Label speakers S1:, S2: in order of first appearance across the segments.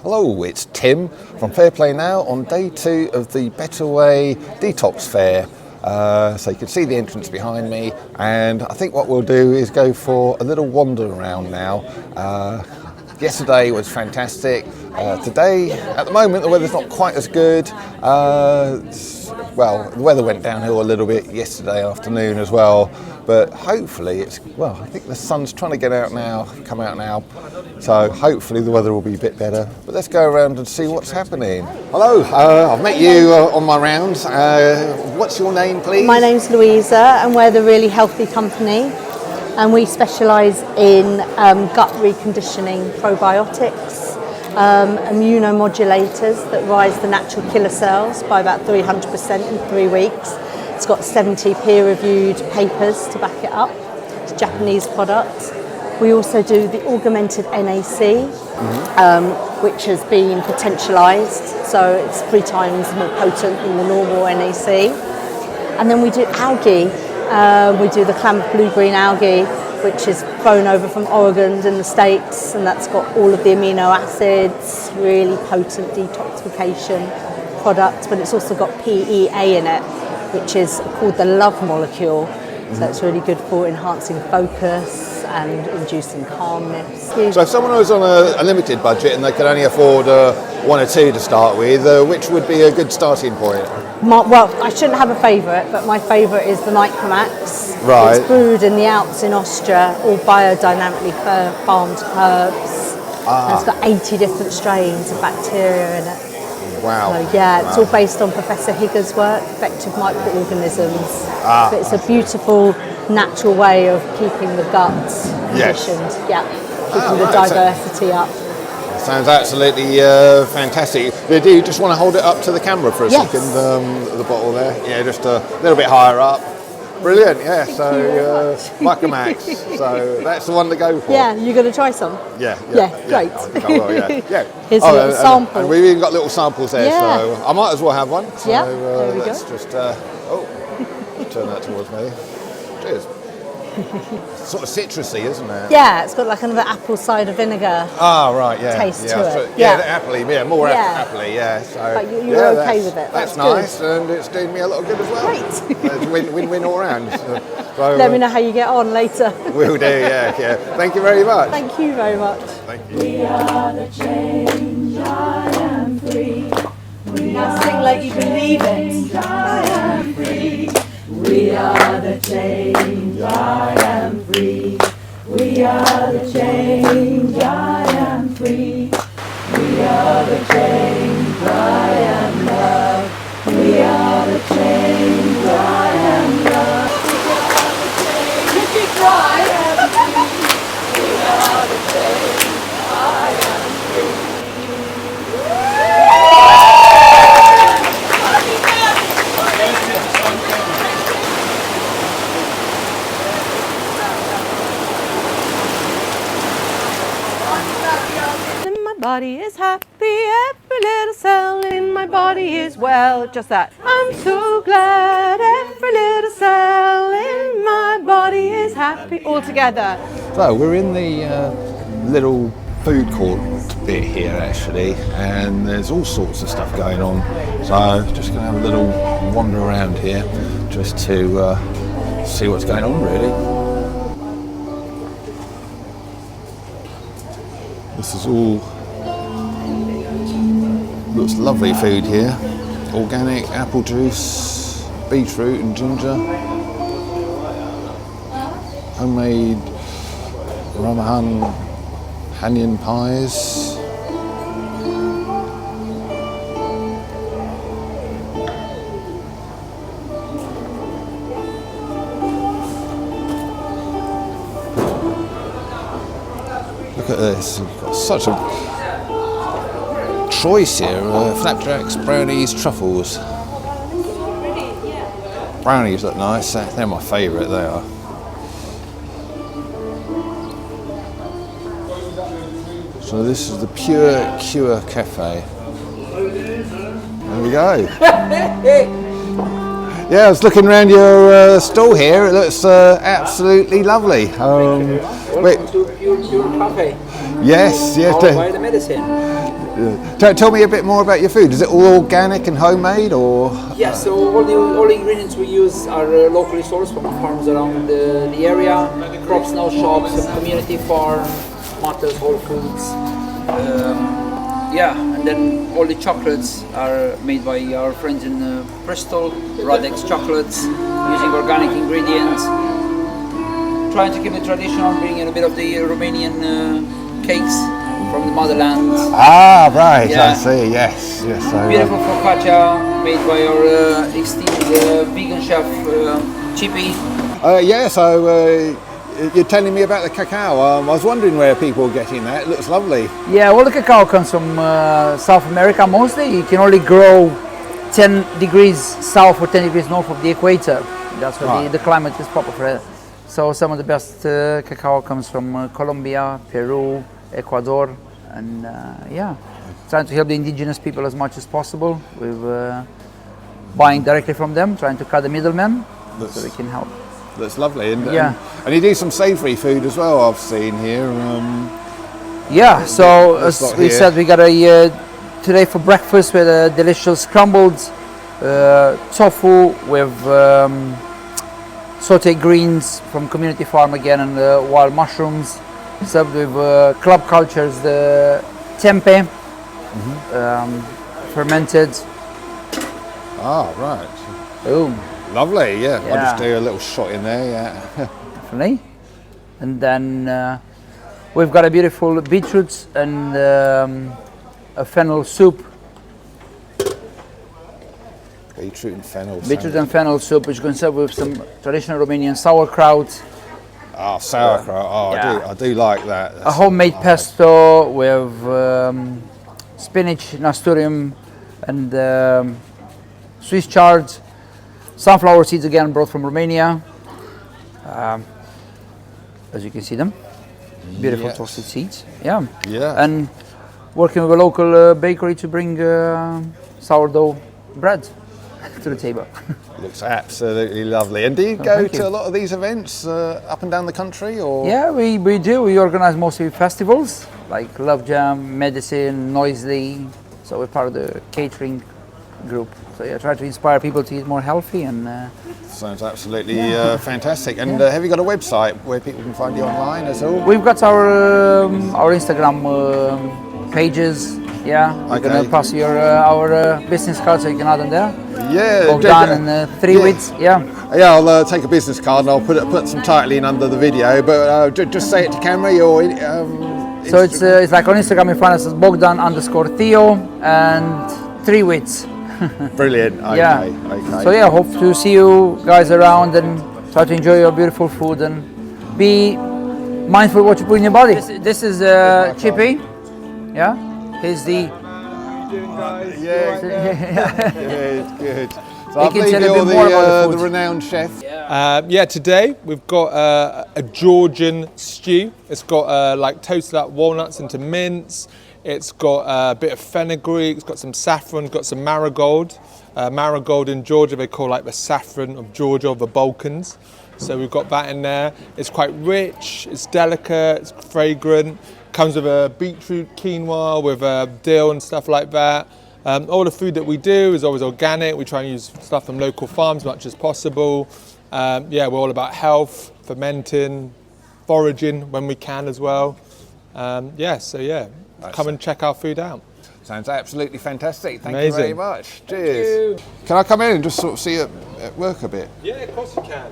S1: Hello, it's Tim from Fair Play Now on day 2 of the Better Way Detox Fair. So you can see the entrance behind me, and I think what we'll do is go for a little wander around now. Yesterday was fantastic. Today, at the moment, the weather's not quite as good. Well, the weather went downhill a little bit yesterday afternoon as well, but hopefully I think the sun's trying to come out now, so hopefully the weather will be a bit better. But let's go around and see what's happening. Hello, I've met you on my rounds. What's your name, please?
S2: My name's Louisa, and we're the Really Healthy Company, and we specialise in gut reconditioning, probiotics, immunomodulators that rise the natural killer cells by about 300% in 3 weeks. It's got 70 peer-reviewed papers to back it up. It's a Japanese product. We also do the augmented NAC, which has been potentialised, so it's 3 times more potent than the normal NAC. And then we do algae. We do the Klamath blue-green algae, which is flown over from Oregon in the States, and that's got all of the amino acids, really potent detoxification product, but it's also got PEA in it, which is called the love molecule. So it's really good for enhancing focus and inducing calmness.
S1: So if someone was on a limited budget and they could only afford 1 or 2 to start with, which would be a good starting point?
S2: Well, I shouldn't have a favourite, but my favourite is the Nitromax.
S1: Right.
S2: It's brewed in the Alps in Austria, all biodynamically farmed herbs. And it's got 80 different strains of bacteria in it.
S1: Wow.
S2: So it's all based on Professor Higger's work, effective microorganisms. But it's a beautiful, natural way of keeping the gut conditioned. Keeping the diversity up.
S1: Sounds absolutely fantastic. Do you just want to hold it up to the camera for a second, the bottle there? Yeah, just a little bit higher up. Brilliant, yeah. So Micromax, so that's the one to go for.
S2: Yeah, you going to try some?
S1: Yeah,
S2: great.
S1: I think I will, yeah.
S2: Here's a little sample.
S1: And we've even got little samples there, so I might as well have one. So
S2: there we
S1: let's
S2: go.
S1: just turn that towards me. Cheers. Sort of citrusy, isn't it?
S2: Yeah, it's got like another apple cider vinegar.
S1: Right,
S2: taste to it.
S1: Appley, more appley, So
S2: but you're okay with it.
S1: That's nice, and it's doing me a lot of good as well.
S2: Great.
S1: It's win-win all round. So,
S2: let me know how you get on later.
S1: Will do, yeah. Thank you very much.
S2: Thank you very much.
S1: Thank you.
S3: We are the change, I am free.
S2: Now sing like you believe it.
S3: I am free. We are the change, I am free. We are the change, I am free. We are the change, I am love. We are the change, I am love. You can cry. We are the change, I am free.
S2: Body is happy, every little cell in my body is well. Just that. I'm so glad every little cell in my body is happy. All together.
S1: So we're in the little food court bit here actually, and there's all sorts of stuff going on. So just going to have a little wander around here just to see what's going on really. This is all looks lovely food here. Organic apple juice, beetroot and ginger. Homemade Ramahan Hanyan pies. Look at this, we've got such a choice here, flapjacks, brownies, truffles. Brownies look nice, they're my favourite, they are. So this is the Pure Cure Cafe. There we go. Yeah, I was looking around your stall here. It looks absolutely lovely.
S4: Welcome to Pure Cafe.
S1: Yes, yes.
S4: Powered by the medicine.
S1: Tell me a bit more about your food. Is it all organic and homemade, or?
S4: Yeah, so all the ingredients we use are locally sourced from farms around the area, crop snail shops, some community farm, Matters, Whole Foods. Yeah, and then all the chocolates are made by our friends in Bristol, Radex Chocolates, using organic ingredients. Trying to keep the tradition on, bringing a bit of the Romanian cakes from the motherland.
S1: Ah, right,
S4: Yeah.
S1: I see, yes. Yes. So,
S4: Beautiful focaccia made by our esteemed vegan chef Chippy.
S1: yeah, so you're telling me about the cacao. I was wondering where people are getting that. It looks lovely.
S4: Yeah, well, the cacao comes from South America mostly. You can only grow 10 degrees south or 10 degrees north of the equator. That's where
S1: Right.
S4: the climate is proper for it. So some of the best cacao comes from Colombia, Peru, Ecuador, and yeah, trying to help the indigenous people as much as possible with buying directly from them, trying to cut the middlemen so they can help.
S1: That's lovely. And,
S4: Yeah.
S1: and you do some savoury food as well, I've seen here.
S4: Yeah, so
S1: This
S4: as
S1: lot
S4: we
S1: here.
S4: said, we got a today for breakfast with a delicious scrambled tofu with sauteed greens from community farm again, and wild mushrooms, served with club cultures, the tempeh, fermented.
S1: Ah, right.
S4: Boom,
S1: Lovely, yeah. I'll
S4: Yeah.
S1: just do a little shot in there, yeah.
S4: definitely. And then we've got a beautiful beetroot and a fennel soup.
S1: Beetroot and fennel.
S4: Beetroot and fennel soup, which you can serve with some traditional Romanian sauerkraut,
S1: Oh, sauerkraut. Oh,
S4: Yeah.
S1: I do like that.
S4: a
S1: That's-
S4: homemade pesto with spinach, nasturtium, and Swiss chard, sunflower seeds again brought from Romania. As you can see them, beautiful
S1: Yes.
S4: toasted seeds. Yeah,
S1: Yeah.
S4: and working with a local bakery to bring sourdough bread to the table.
S1: Looks absolutely lovely. And do you go
S4: thank
S1: to
S4: you.
S1: a lot of these events up and down the country, or?
S4: Yeah, we do. We organize mostly festivals like Love Jam, Medicine, Noisely. So we're part of the catering group. So yeah, try to inspire people to eat more healthy and.
S1: Sounds absolutely fantastic. And have you got a website where people can find you online as well?
S4: We've got our Instagram pages. Yeah, we're gonna
S1: Okay.
S4: pass you our business card so you can add them there.
S1: Yeah.
S4: Bogdan and three
S1: yeah.
S4: wits. Yeah.
S1: Yeah, I'll take a business card and I'll put some title in under the video. But just say it to camera.
S4: So it's like on Instagram you find us as Bogdan_Theo and three wits.
S1: brilliant. Okay,
S4: Yeah.
S1: okay.
S4: So yeah, hope to see you guys around and try to enjoy your beautiful food and be mindful what you put in your body. This is Chippy. Yeah, he's the.
S1: Yeah, good, good. So
S4: He
S1: I
S4: can
S1: believe
S4: tell a
S1: you're
S4: bit more about the
S1: the
S4: food.
S1: renowned chef.
S5: Yeah, today we've got a Georgian stew. It's got like toasted up walnuts into mince. It's got a bit of fenugreek. It's got some saffron. Got some marigold. Marigold in Georgia they call like the saffron of Georgia, of the Balkans. So we've got that in there. It's quite rich. It's delicate. It's fragrant. Comes with a beetroot quinoa with dill and stuff like that. All the food that we do is always organic. We try and use stuff from local farms as much as possible. Yeah, we're all about health, fermenting, foraging when we can as well. Yeah, so yeah, come and check our food out.
S1: Sounds absolutely fantastic. Thank you
S5: Amazing.
S1: very much. Cheers. Can I come in and just sort of see it at work a bit?
S5: Yeah, of course you can.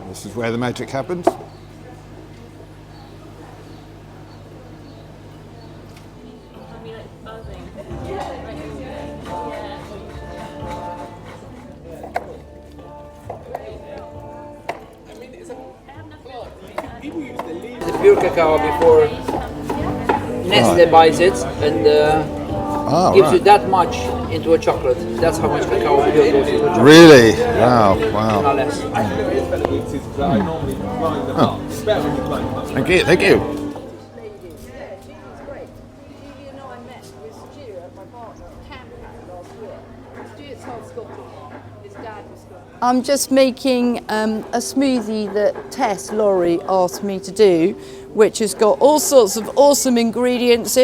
S1: This is where the magic happens.
S4: The pure cacao before Nestle buys it and gives you that much into a chocolate. That's how much cacao pure goes into a chocolate.
S1: Really? Wow, wow.
S4: Not less.
S1: Thank you, thank you.
S6: I'm just making a smoothie that Tess Laurie asked me to do, which has got all sorts of awesome ingredients.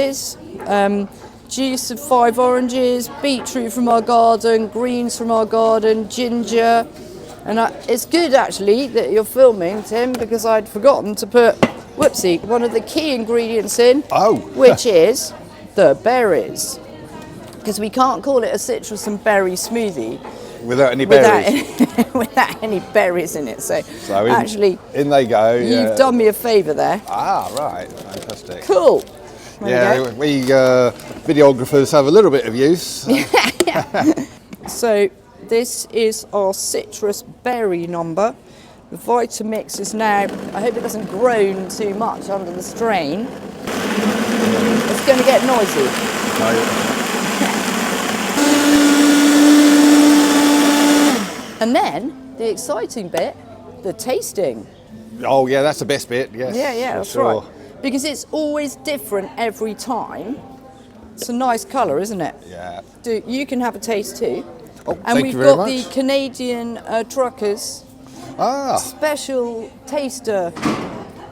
S6: Juice of 5 oranges, beetroot from our garden, greens from our garden, ginger. And it's good actually that you're filming, Tim, because I'd forgotten to put, whoopsie, one of the key ingredients in, which is the berries. Because we can't call it a citrus and berry smoothie
S1: without any berries.
S6: Without any berries in it. So actually,
S1: in they go.
S6: You've done me a favour there.
S1: Ah, right, fantastic.
S6: Cool.
S1: Yeah, we videographers have a little bit of use.
S6: So this is our citrus berry number. The Vitamix is now, I hope it doesn't groan too much under the strain. It's going to get noisy. And then the exciting bit, the tasting.
S1: Oh yeah, that's the best bit, yes.
S6: Yeah, that's right. Because it's always different every time. It's a nice colour, isn't it?
S1: Yeah.
S6: You can have a taste too.
S1: Oh,
S6: and we've got the Canadian Truckers special taster,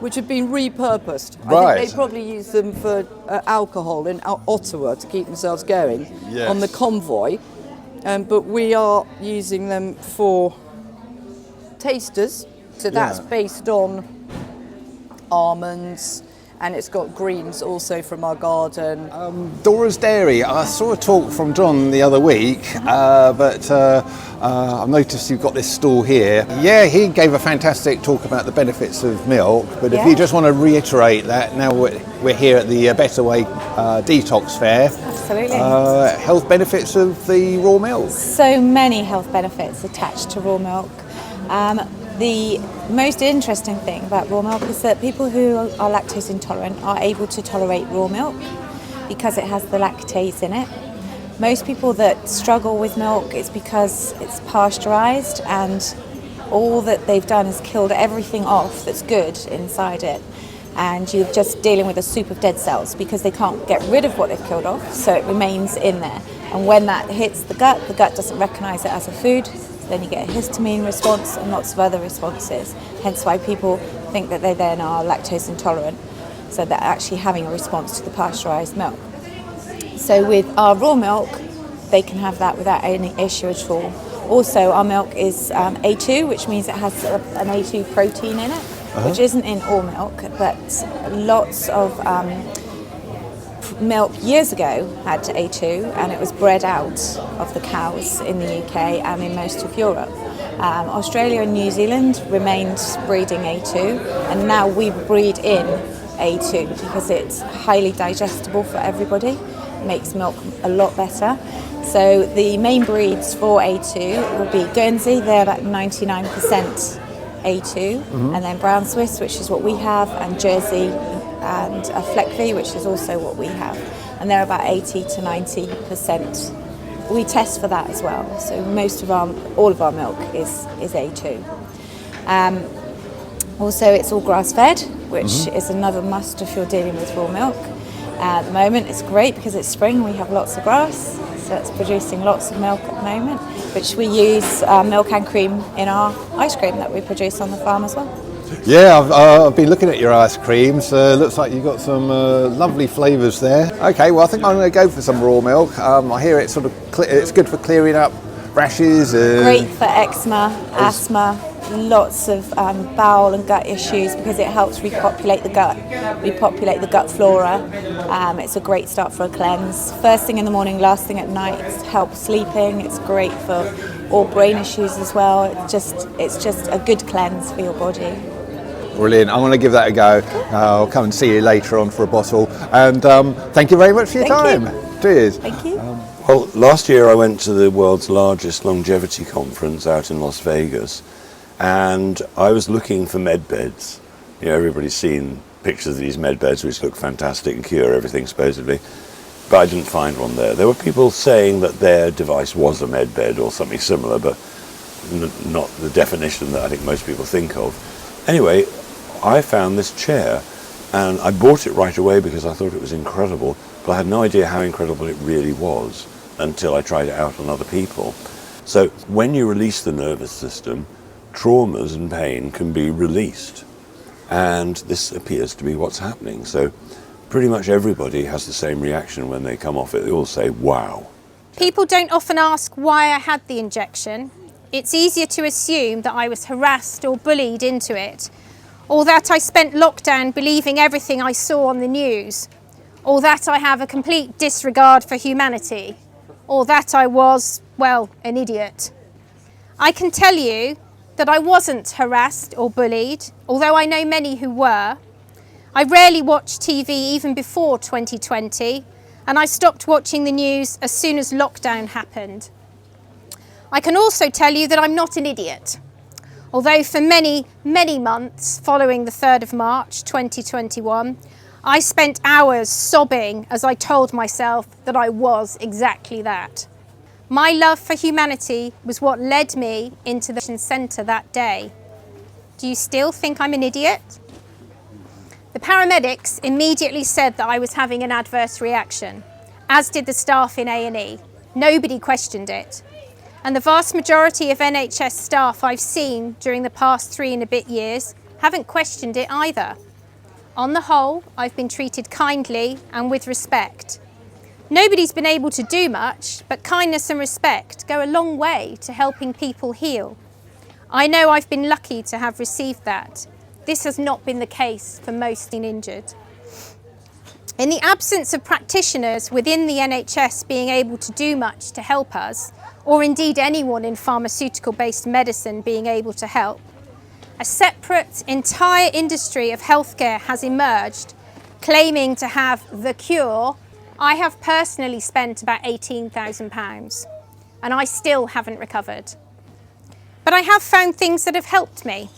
S6: which have been repurposed.
S1: Right.
S6: I think they probably use them for alcohol in Ottawa to keep themselves going on the convoy. But we are using them for tasters. So that's based on almonds, and it's got greens also from our garden.
S1: Dora's Dairy, I saw a talk from John the other week, but I've noticed you've got this store here. Yeah, he gave a fantastic talk about the benefits of milk, but if you just want to reiterate that, now we're here at the Better Way Detox Fair.
S7: Absolutely.
S1: Health benefits of the raw milk.
S7: So many health benefits attached to raw milk. The most interesting thing about raw milk is that people who are lactose intolerant are able to tolerate raw milk because it has the lactase in it. Most people that struggle with milk is because it's pasteurized and all that they've done is killed everything off that's good inside it. And you're just dealing with a soup of dead cells because they can't get rid of what they've killed off, so it remains in there. And when that hits the gut doesn't recognize it as a food. Then you get a histamine response and lots of other responses. Hence why people think that they then are lactose intolerant. So they're actually having a response to the pasteurized milk. So with our raw milk, they can have that without any issue at all. Also, our milk is A2, which means it has an A2 protein in it, which isn't in all milk, but lots of milk years ago had A2, and it was bred out of the cows in the UK and in most of Europe. Australia and New Zealand remained breeding A2, and now we breed in A2 because it's highly digestible for everybody. It makes milk a lot better. So the main breeds for A2 will be Guernsey, they're about 99% A2, and then Brown Swiss, which is what we have, and Jersey, and a Fleckvieh, which is also what we have, and they're about 80 to 90%. We test for that as well, so all of our milk is A2. Also, it's all grass-fed, which is another must if you're dealing with raw milk. At the moment, it's great because it's spring, we have lots of grass, so it's producing lots of milk at the moment, which we use milk and cream in our ice cream that we produce on the farm as well.
S1: Yeah, I've been looking at your ice creams. Looks like you've got some lovely flavours there. Okay, well I think I'm going to go for some raw milk. I hear it's it's good for clearing up rashes.
S7: Great for eczema, asthma, lots of bowel and gut issues because it helps repopulate the gut flora. It's a great start for a cleanse. First thing in the morning, last thing at night. It helps sleeping. It's great for all brain issues as well. It's just a good cleanse for your body.
S1: Brilliant. I'm going to give that a go. I'll come and see you later on for a bottle. And thank you very much for your time. Cheers.
S7: Thank you.
S8: Well, last year I went to the world's largest longevity conference out in Las Vegas, and I was looking for med beds. You know, everybody's seen pictures of these med beds which look fantastic and cure everything supposedly, but I didn't find one there. There were people saying that their device was a med bed or something similar, but not the definition that I think most people think of. Anyway, I found this chair and I bought it right away because I thought it was incredible, but I had no idea how incredible it really was until I tried it out on other people. So when you release the nervous system, traumas and pain can be released. And this appears to be what's happening. So pretty much everybody has the same reaction when they come off it. They all say, wow.
S9: People don't often ask why I had the injection. It's easier to assume that I was harassed or bullied into it, or that I spent lockdown believing everything I saw on the news, or that I have a complete disregard for humanity, or that I was, well, an idiot. I can tell you that I wasn't harassed or bullied, although I know many who were. I rarely watched TV even before 2020, and I stopped watching the news as soon as lockdown happened. I can also tell you that I'm not an idiot, although for many, many months following the 3rd of March 2021, I spent hours sobbing as I told myself that I was exactly that. My love for humanity was what led me into the centre that day. Do you still think I'm an idiot? The paramedics immediately said that I was having an adverse reaction, as did the staff in A&E. Nobody questioned it. And the vast majority of NHS staff I've seen during the past 3 and a bit years haven't questioned it either. On the whole, I've been treated kindly and with respect. Nobody's been able to do much, but kindness and respect go a long way to helping people heal. I know I've been lucky to have received that. This has not been the case for most injured. In the absence of practitioners within the NHS being able to do much to help us, or indeed anyone in pharmaceutical-based medicine being able to help, a separate entire industry of healthcare has emerged, claiming to have the cure. I have personally spent about £18,000 and I still haven't recovered. But I have found things that have helped me.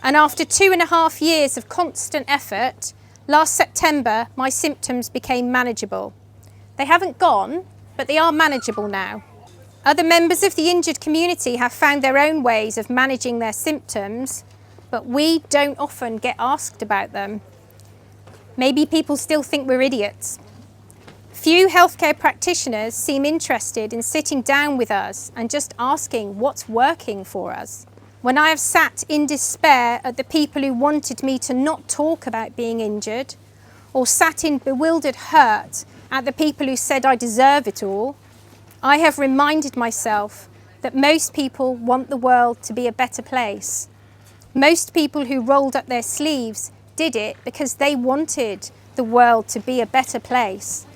S9: And after 2.5 years of constant effort, last September, my symptoms became manageable. They haven't gone, but they are manageable now. Other members of the injured community have found their own ways of managing their symptoms, but we don't often get asked about them. Maybe people still think we're idiots. Few healthcare practitioners seem interested in sitting down with us and just asking what's working for us. When I have sat in despair at the people who wanted me to not talk about being injured, or sat in bewildered hurt at the people who said I deserve it all, I have reminded myself that most people want the world to be a better place. Most people who rolled up their sleeves did it because they wanted the world to be a better place.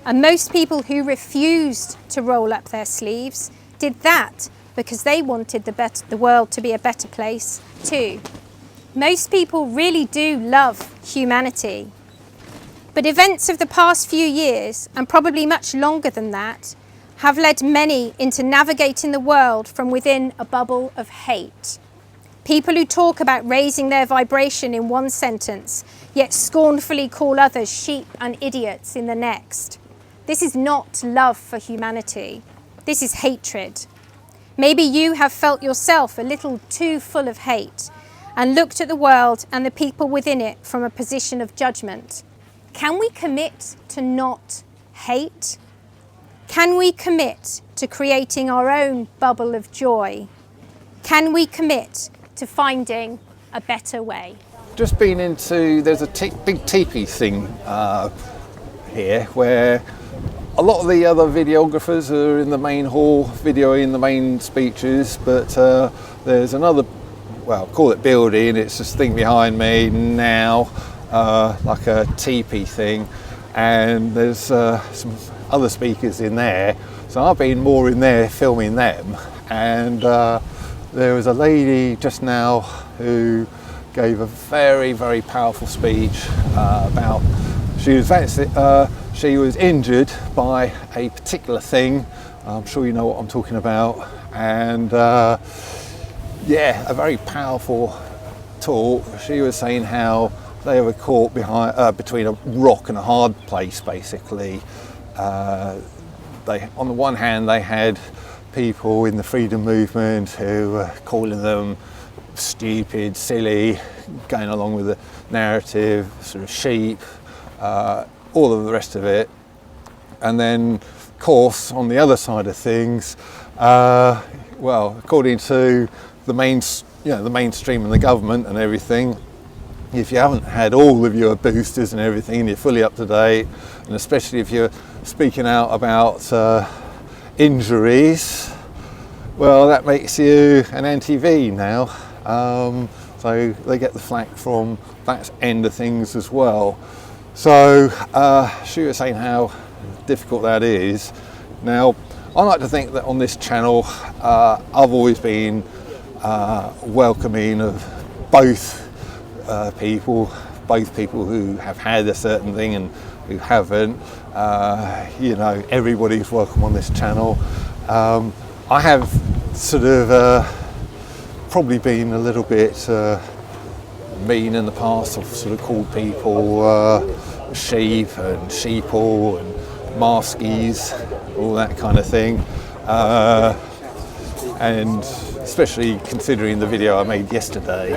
S9: And most people who refused to roll up their sleeves did that because they wanted the world to be a better place too. Most people really do love humanity. But events of the past few years, and probably much longer than that, have led many into navigating the world from within a bubble of hate. People who talk about raising their vibration in one sentence, yet scornfully call others sheep and idiots in the next. This is not love for humanity. This is hatred. Maybe you have felt yourself a little too full of hate and looked at the world and the people within it from a position of judgment. Can we commit to not hate? Can we commit to creating our own bubble of joy? Can we commit to finding a better way?
S1: Just been into, there's a big teepee thing here where a lot of the other videographers are in the main hall videoing the main speeches, but there's another, well, call it building, it's this thing behind me now, like a teepee thing, and there's some other speakers in there, so I've been more in there filming them. And there was a lady just now who gave a very, very powerful speech about she was injured by a particular thing. I'm sure you know what I'm talking about, and yeah, a very powerful talk. She was saying how they were caught between a rock and a hard place, basically. They, on the one hand, they had people in the freedom movement who were calling them stupid, silly, going along with the narrative, sort of sheep, all of the rest of it. And then, of course, on the other side of things, well, according to the the mainstream and the government and everything, if you haven't had all of your boosters and everything, you're fully up to date, and especially if you're speaking out about injuries, well, that makes you an anti-V now. So they get the flack from that end of things as well. So she was saying how difficult that is. Now, I like to think that on this channel, I've always been welcoming of both people who have had a certain thing and who haven't. Everybody's welcome on this channel. I have sort of probably been a little bit mean in the past. I've sort of called people sheep and sheeple and maskies, all that kind of thing. And especially considering the video I made yesterday,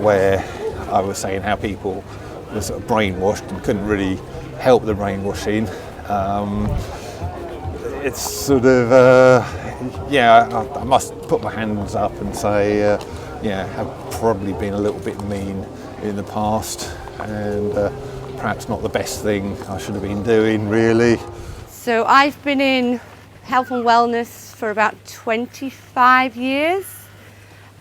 S1: where I was saying how people were sort of brainwashed and couldn't really help the brainwashing. It's sort of, I must put my hands up and say, I've probably been a little bit mean in the past, and perhaps not the best thing I should have been doing, really.
S10: So I've been in health and wellness for about 25 years,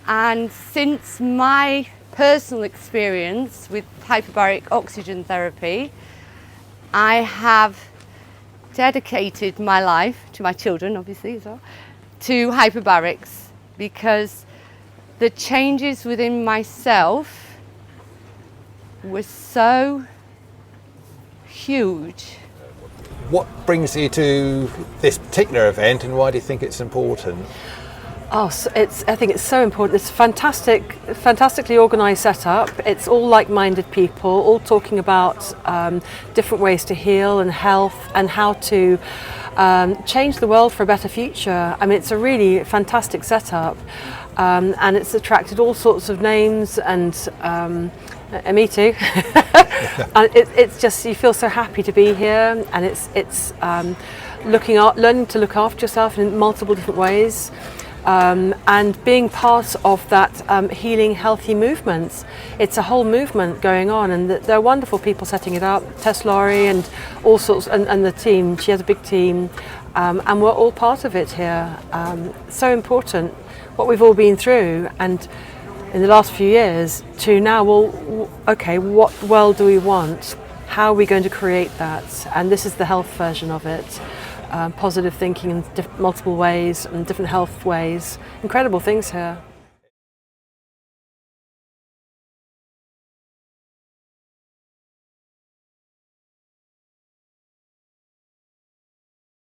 S10: and since my personal experience with hyperbaric oxygen therapy, I have dedicated my life, to my children obviously as well, to hyperbarics, because the changes within myself were so huge.
S1: What brings you to this particular event, and why do you think it's important?
S11: I think it's so important. It's fantastically organised setup. It's all like-minded people, all talking about different ways to heal and health and how to change the world for a better future. I mean, it's a really fantastic setup, and it's attracted all sorts of names and me too. And it's just, you feel so happy to be here, and it's learning to look after yourself in multiple different ways. And being part of that healing, healthy movements. It's a whole movement going on, and there are wonderful people setting it up. Tess Laurie and all sorts, and the team. She has a big team, and we're all part of it here. So important what we've all been through, and in the last few years to now. Well, okay, what world do we want? How are we going to create that? And this is the health version of it. Positive thinking in multiple ways and different health ways. Incredible things here.